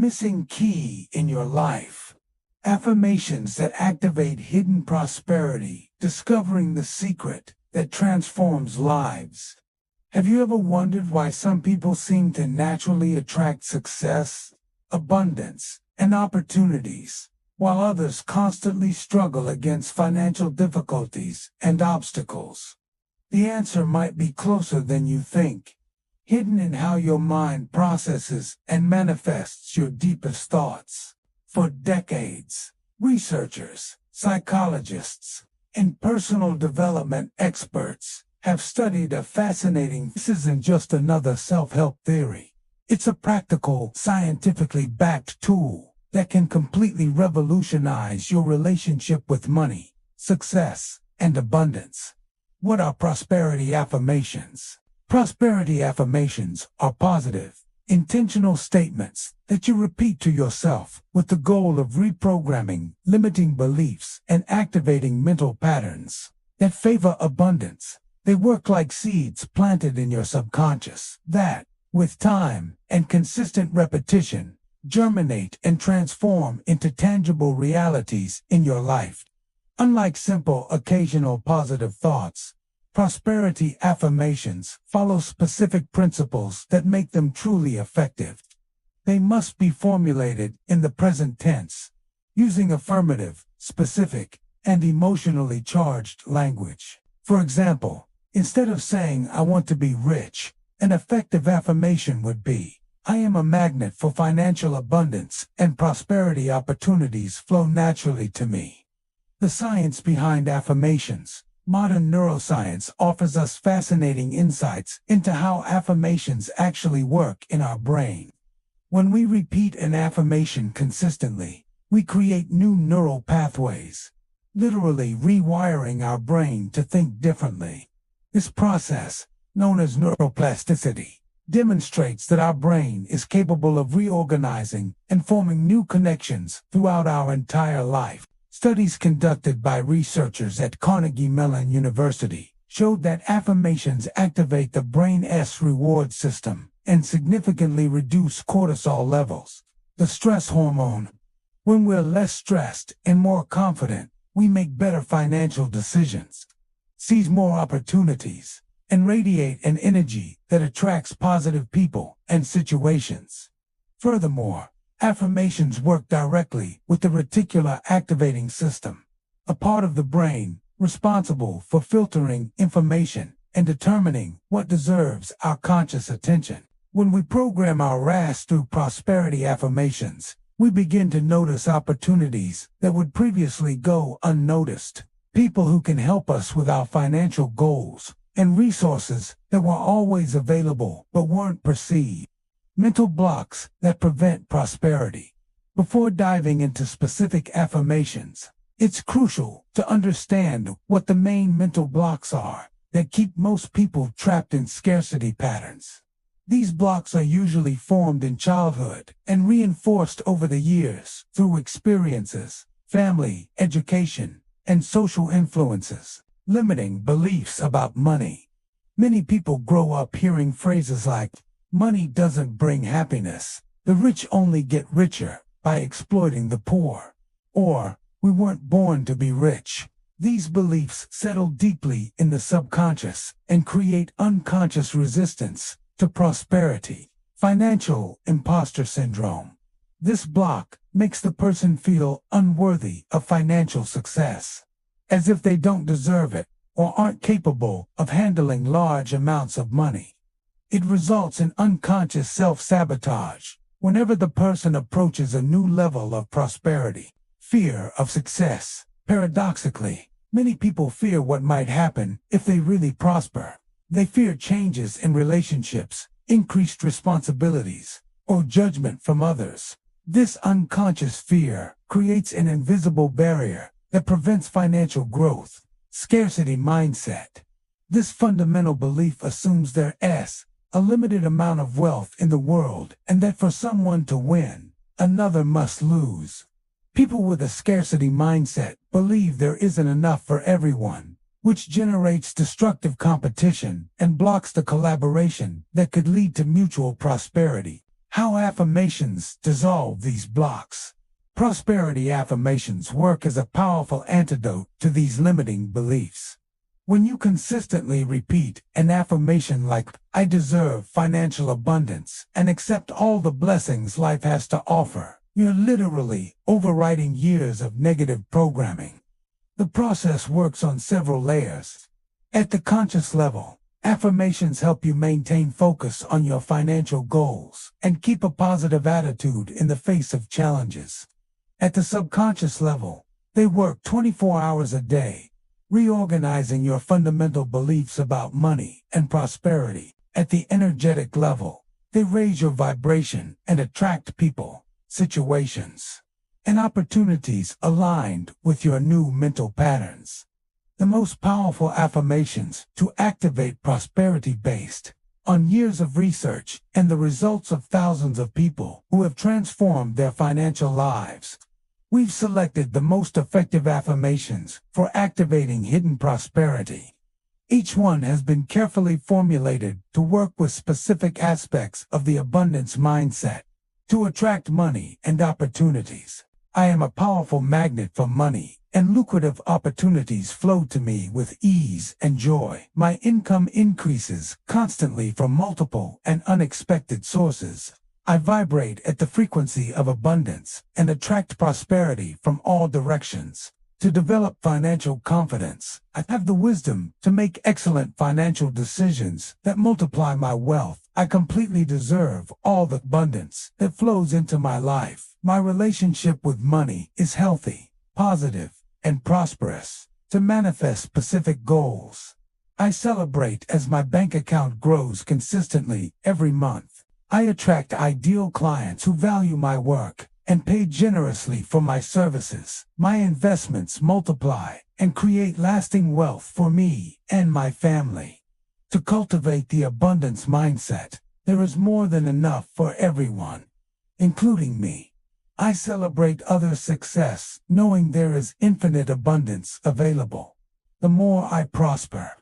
missing key in your life. Affirmations that activate hidden prosperity, discovering the secret that transforms lives. Have you ever wondered why some people seem to naturally attract success, abundance, and opportunities, while others constantly struggle against financial difficulties and obstacles? The answer might be closer than you think, hidden in how your mind processes and manifests your deepest thoughts. For decades, researchers, psychologists, and personal development experts have studied a fascinating. This isn't just another self-help theory. It's a practical, scientifically backed tool that can completely revolutionize your relationship with money, success, and abundance. What are prosperity affirmations? Prosperity affirmations are positive, intentional statements that you repeat to yourself with the goal of reprogramming limiting beliefs and activating mental patterns that favor abundance. They work like seeds planted in your subconscious that, with time and consistent repetition, germinate and transform into tangible realities in your life. Unlike simple, occasional positive thoughts, prosperity affirmations follow specific principles that make them truly effective. They must be formulated in the present tense, using affirmative, specific, and emotionally charged language. For example, instead of saying, "I want to be rich," an effective affirmation would be, "I am a magnet for financial abundance and prosperity opportunities flow naturally to me." The science behind affirmations. Modern neuroscience offers us fascinating insights into how affirmations actually work in our brain. When we repeat an affirmation consistently, we create new neural pathways, literally rewiring our brain to think differently. This process, known as neuroplasticity, demonstrates that our brain is capable of reorganizing and forming new connections throughout our entire life. Studies conducted by researchers at Carnegie Mellon University showed that affirmations activate the brain's reward system and significantly reduce cortisol levels, the stress hormone. When we're less stressed and more confident, we make better financial decisions, seize more opportunities, and radiate an energy that attracts positive people and situations. Furthermore, affirmations work directly with the reticular activating system, a part of the brain responsible for filtering information and determining what deserves our conscious attention. When we program our RAS through prosperity affirmations, we begin to notice opportunities that would previously go unnoticed, people who can help us with our financial goals, and resources that were always available but weren't perceived. Mental blocks that prevent prosperity. Before diving into specific affirmations, it's crucial to understand what the main mental blocks are that keep most people trapped in scarcity patterns. These blocks are usually formed in childhood and reinforced over the years through experiences, family, education, and social influences. Limiting beliefs about money. Many people grow up hearing phrases like, "Money doesn't bring happiness," "The rich only get richer by exploiting the poor," or "We weren't born to be rich." These beliefs settle deeply in the subconscious and create unconscious resistance to prosperity. Financial imposter syndrome. This block makes the person feel unworthy of financial success, as if they don't deserve it or aren't capable of handling large amounts of money. It results in unconscious self-sabotage whenever the person approaches a new level of prosperity. Fear of success. Paradoxically, many people fear what might happen if they really prosper. They fear changes in relationships, increased responsibilities, or judgment from others. This unconscious fear creates an invisible barrier that prevents financial growth. Scarcity mindset. This fundamental belief assumes there is a limited amount of wealth in the world and that for someone to win, another must lose. People with a scarcity mindset believe there isn't enough for everyone, which generates destructive competition and blocks the collaboration that could lead to mutual prosperity. How affirmations dissolve these blocks. Prosperity affirmations work as a powerful antidote to these limiting beliefs. When you consistently repeat an affirmation like, "I deserve financial abundance and accept all the blessings life has to offer," you're literally overriding years of negative programming. The process works on several layers. At the conscious level, affirmations help you maintain focus on your financial goals and keep a positive attitude in the face of challenges. At the subconscious level, they work 24 hours a day, reorganizing your fundamental beliefs about money and prosperity. At the energetic level, they raise your vibration and attract people, situations, and opportunities aligned with your new mental patterns. The most powerful affirmations to activate prosperity based on years of research and the results of thousands of people who have transformed their financial lives. We've selected the most effective affirmations for activating hidden prosperity. Each one has been carefully formulated to work with specific aspects of the abundance mindset to attract money and opportunities. I am a powerful magnet for money, and lucrative opportunities flow to me with ease and joy. My income increases constantly from multiple and unexpected sources. I vibrate at the frequency of abundance and attract prosperity from all directions. To develop financial confidence, I have the wisdom to make excellent financial decisions that multiply my wealth. I completely deserve all the abundance that flows into my life. My relationship with money is healthy, positive, and prosperous. To manifest specific goals, I celebrate as my bank account grows consistently every month. I attract ideal clients who value my work and pay generously for my services. My investments multiply and create lasting wealth for me and my family. To cultivate the abundance mindset, there is more than enough for everyone, including me. I celebrate others' success, knowing there is infinite abundance available. The more I prosper,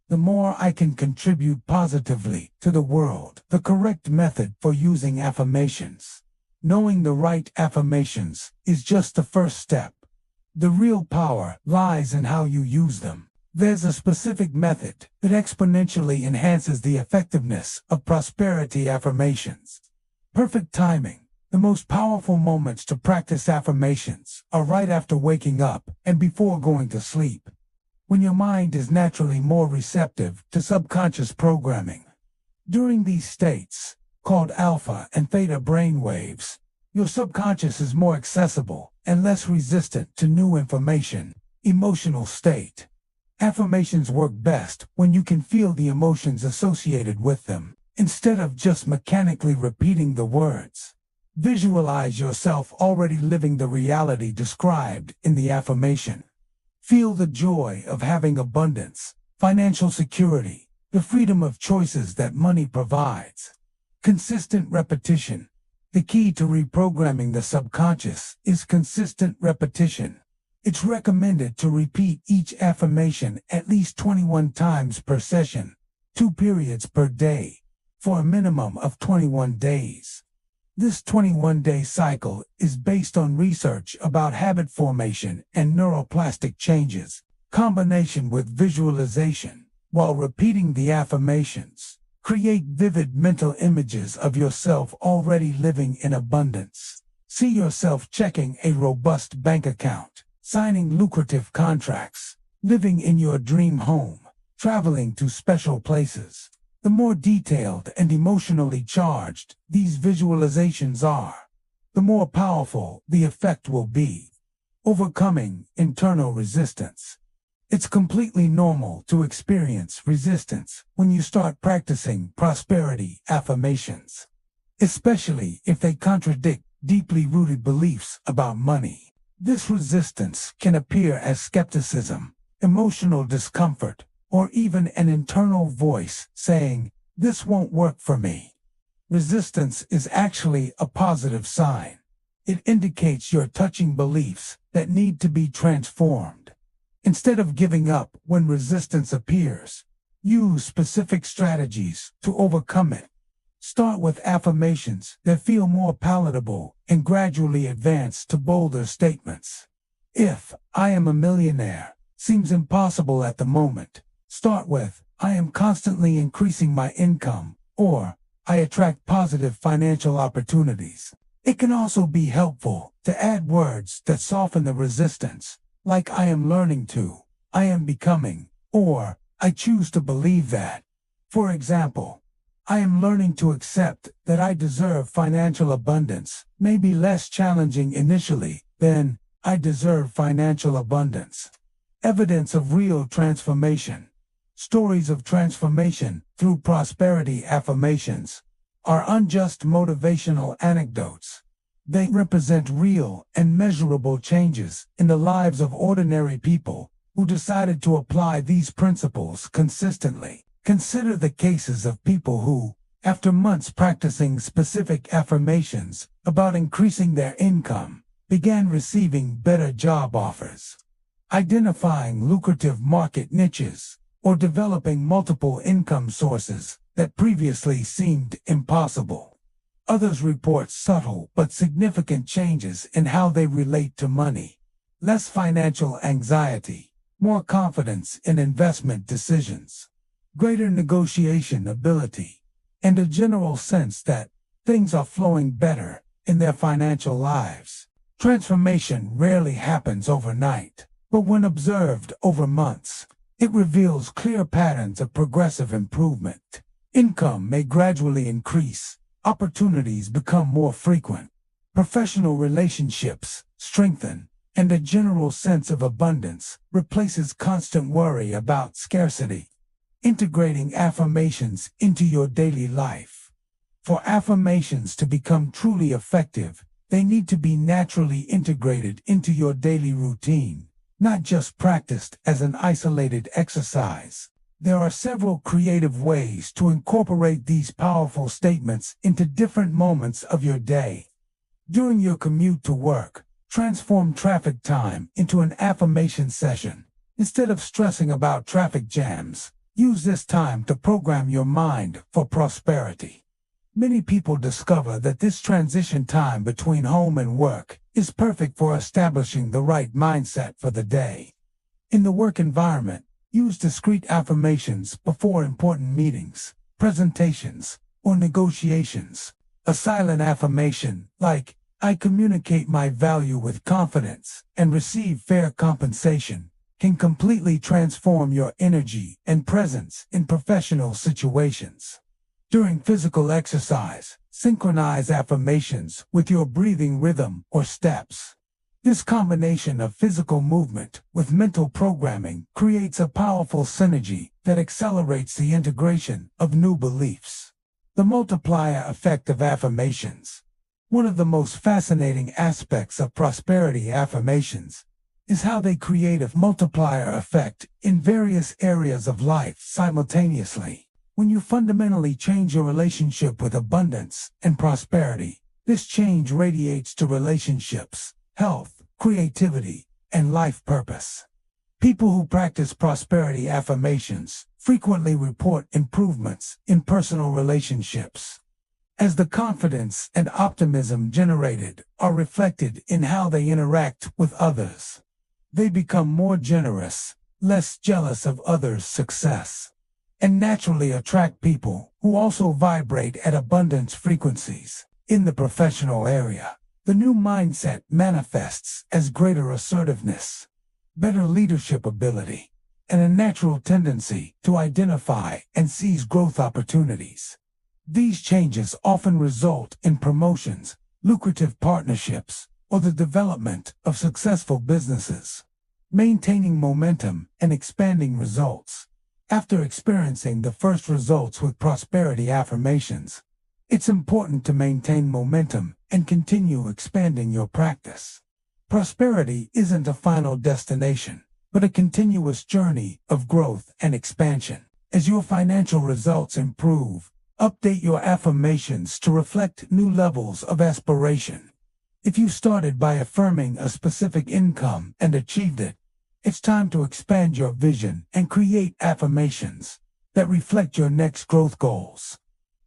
the more I can contribute positively to the world. The correct method for using affirmations. Knowing the right affirmations is just the first step. The real power lies in how you use them. There's a specific method that exponentially enhances the effectiveness of prosperity affirmations. Perfect timing. The most powerful moments to practice affirmations are right after waking up and before going to sleep, when your mind is naturally more receptive to subconscious programming. During these states, called alpha and theta brainwaves, your subconscious is more accessible and less resistant to new information. Emotional state. Affirmations work best when you can feel the emotions associated with them, instead of just mechanically repeating the words. Visualize yourself already living the reality described in the affirmation. Feel the joy of having abundance, financial security, the freedom of choices that money provides. Consistent repetition. The key to reprogramming the subconscious is consistent repetition. It's recommended to repeat each affirmation at least 21 times per session, 2 periods per day, for a minimum of 21 days. This 21-day cycle is based on research about habit formation and neuroplastic changes, combination with visualization. While repeating the affirmations, create vivid mental images of yourself already living in abundance. See yourself checking a robust bank account, signing lucrative contracts, living in your dream home, traveling to special places. The more detailed and emotionally charged these visualizations are, the more powerful the effect will be. Overcoming internal resistance. It's completely normal to experience resistance when you start practicing prosperity affirmations, especially if they contradict deeply rooted beliefs about money. This resistance can appear as skepticism, emotional discomfort, or even an internal voice saying, "This won't work for me." Resistance is actually a positive sign. It indicates you're touching beliefs that need to be transformed. Instead of giving up when resistance appears, use specific strategies to overcome it. Start with affirmations that feel more palatable and gradually advance to bolder statements. If "I am a millionaire" seems impossible at the moment, start with "I am constantly increasing my income" or "I attract positive financial opportunities." It can also be helpful to add words that soften the resistance, like "I am learning to," "I am becoming," or "I choose to believe that." For example, "I am learning to accept that I deserve financial abundance" may be less challenging initially than "I deserve financial abundance." Evidence of real transformation. Stories of transformation through prosperity affirmations are unjust motivational anecdotes. They represent real and measurable changes in the lives of ordinary people who decided to apply these principles consistently. Consider the cases of people who, after months practicing specific affirmations about increasing their income, began receiving better job offers, identifying lucrative market niches, or developing multiple income sources that previously seemed impossible. Others report subtle but significant changes in how they relate to money. Less financial anxiety, more confidence in investment decisions, greater negotiation ability, and a general sense that things are flowing better in their financial lives. Transformation rarely happens overnight, but when observed over months, it reveals clear patterns of progressive improvement. Income may gradually increase, opportunities become more frequent, professional relationships strengthen, and a general sense of abundance replaces constant worry about scarcity. Integrating affirmations into your daily life. For affirmations to become truly effective, they need to be naturally integrated into your daily routine, not just practiced as an isolated exercise. There are several creative ways to incorporate these powerful statements into different moments of your day. During your commute to work, transform traffic time into an affirmation session. Instead of stressing about traffic jams, use this time to program your mind for prosperity. Many people discover that this transition time between home and work is perfect for establishing the right mindset for the day. In the work environment, use discrete affirmations before important meetings, presentations, or negotiations. A silent affirmation, like "I communicate my value with confidence and receive fair compensation," can completely transform your energy and presence in professional situations. During physical exercise, synchronize affirmations with your breathing rhythm or steps. This combination of physical movement with mental programming creates a powerful synergy that accelerates the integration of new beliefs. The multiplier effect of affirmations. One of the most fascinating aspects of prosperity affirmations is how they create a multiplier effect in various areas of life simultaneously. When you fundamentally change your relationship with abundance and prosperity, this change radiates to relationships, health, creativity, and life purpose. People who practice prosperity affirmations frequently report improvements in personal relationships, as the confidence and optimism generated are reflected in how they interact with others. They become more generous, less jealous of others' success, and naturally attract people who also vibrate at abundance frequencies. In the professional area, the new mindset manifests as greater assertiveness, better leadership ability, and a natural tendency to identify and seize growth opportunities. These changes often result in promotions, lucrative partnerships, or the development of successful businesses. Maintaining momentum and expanding results. After experiencing the first results with prosperity affirmations, it's important to maintain momentum and continue expanding your practice. Prosperity isn't a final destination, but a continuous journey of growth and expansion. As your financial results improve, update your affirmations to reflect new levels of aspiration. If you started by affirming a specific income and achieved it, it's time to expand your vision and create affirmations that reflect your next growth goals.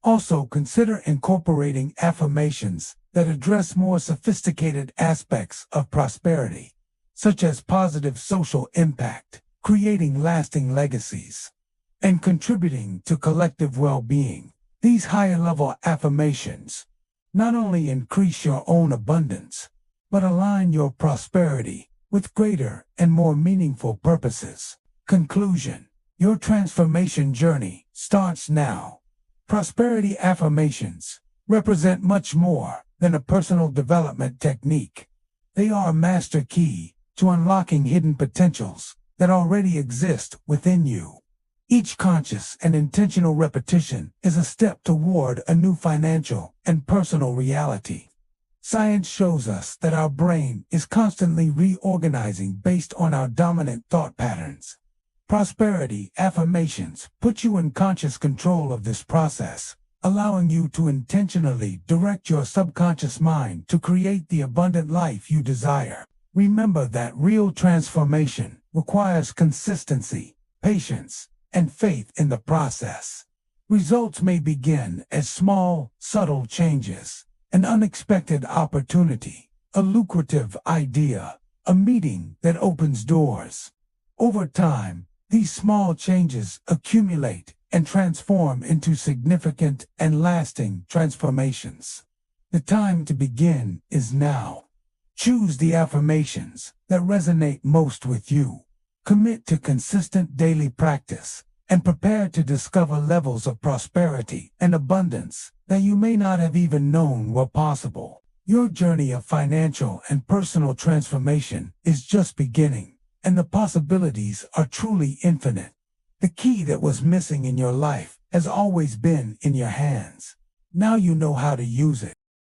Also, consider incorporating affirmations that address more sophisticated aspects of prosperity, such as positive social impact, creating lasting legacies, and contributing to collective well-being. These higher-level affirmations not only increase your own abundance, but align your prosperity with greater and more meaningful purposes. Conclusion: your transformation journey starts now. Prosperity affirmations represent much more than a personal development technique. They are a master key to unlocking hidden potentials that already exist within you. Each conscious and intentional repetition is a step toward a new financial and personal reality. Science shows us that our brain is constantly reorganizing based on our dominant thought patterns. Prosperity affirmations put you in conscious control of this process, allowing you to intentionally direct your subconscious mind to create the abundant life you desire. Remember that real transformation requires consistency, patience, and faith in the process. Results may begin as small, subtle changes, an unexpected opportunity, a lucrative idea, a meeting that opens doors. Over time, these small changes accumulate and transform into significant and lasting transformations. The time to begin is now. Choose the affirmations that resonate most with you. Commit to consistent daily practice and prepare to discover levels of prosperity and abundance that you may not have even known were possible. Your journey of financial and personal transformation is just beginning, and the possibilities are truly infinite. The key that was missing in your life has always been in your hands. Now you know how to use it.